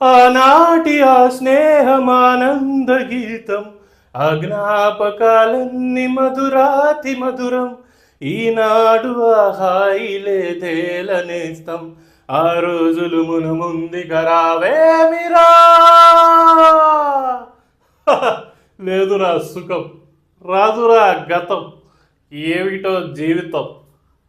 ఆనాటి ఆ స్నేహమానంద గీతం, ఆ జ్ఞాపకాలన్నీ మధురాతి మధురం. ఈనాడు ఆ హాయిలేదేలనేస్తం, ఆ రోజులు మునుముందుగా రావేమిరా. లేదురా సుఖం, రాదురా గతం, ఏమిటో జీవితం.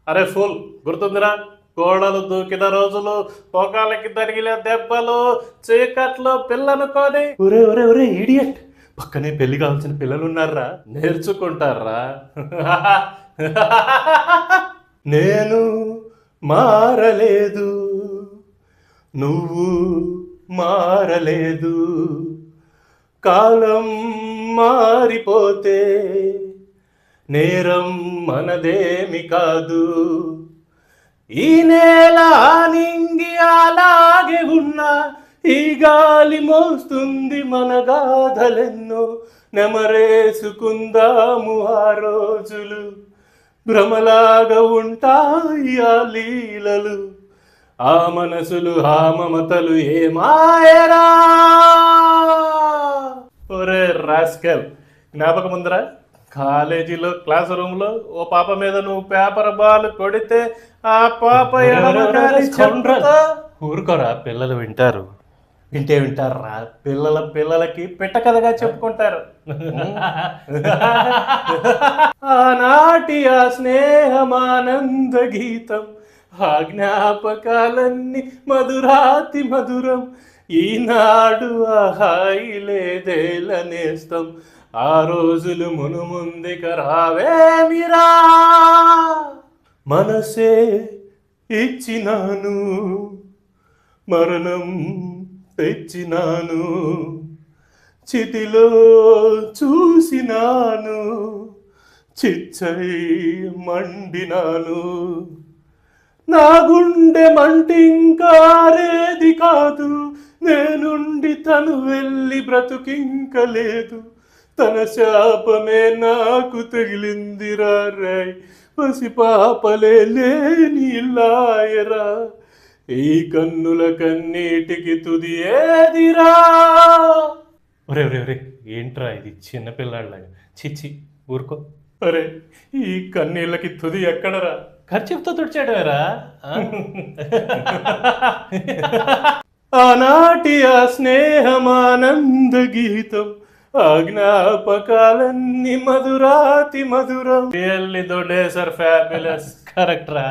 అరే ఫుల్ గుర్తుందిరా? గోడలు దూకిన రోజులు, పొగాలకి తరిగిన దెబ్బలు, చీకట్లో పిల్లనుకోని. ఒరే ఒరే ఒరే ఇడియట్, పక్కనే పెళ్లి కావాల్సిన పిల్లలు ఉన్నారా, నేర్చుకుంటారా? నేను మారలేదు, నువ్వు మారలేదు, కాలం మారిపోతే నేరం మనదేమి కాదు. ఈ నేల నింగి అలాగే ఉన్నా, ఈ గాలి మోస్తుంది మన గాథలెన్నో. నెమరేసుకుందాము ఆ రోజులు, భ్రమలాగా ఉంటాయి ఆ లీలలు. ఆ మనసులు ఆ మమతలు ఏ మాయరా. ఒరే రాస్కెల్, జ్ఞాపకం ఉందరా? కాలేజీలో క్లాస్ రూమ్లో ఓ పాప మీద నువ్వు పేపర్ బాల్ కొడితే ఆ పాప ఊరుకోరా, పిల్లలు వింటారు. వింటే వింటారా, పిల్లలకి పిట్ట కథగా చెప్పుకుంటారు. ఆనాటి ఆ స్నేహమానంద గీతం, ఆ జ్ఞాపకాలన్నీ మధురాతి మధురం. ఈనాడు ఆ హాయిలేదేలనేస్తం, ఆ రోజులు మునుముందుక రావేమిరా. మనసే ఇచ్చినాను, మరణం తెచ్చినాను, చితిలో చూసినాను, చిచ్చై మండినాను. నా గుండె మంటింకారేది కాదు, నేనుండి తను వెళ్ళి బ్రతుకింక లేదు. తన శాపమే నాకు తగిలిందిరా రాయ్, పసిపాపలే లేని లాయరా. ఈ కన్నుల కన్నీటికి తుది ఏదిరా. ఒరే ఒరే ఒరే, ఏంట్రా ఇది చిన్నపిల్లాడిలాగా? చిచ్చి ఊరుకో. అరే, ఈ కన్నీళ్ళకి తుది ఎక్కడరా? ఖర్చుతో తుడిచాడరా. ఆనాటి ఆ స్నేహమానంద గీతం, ఆ జ్ఞాపకాలన్నీ మధురాతి మధురం. Really though days are fabulous. Correct రా.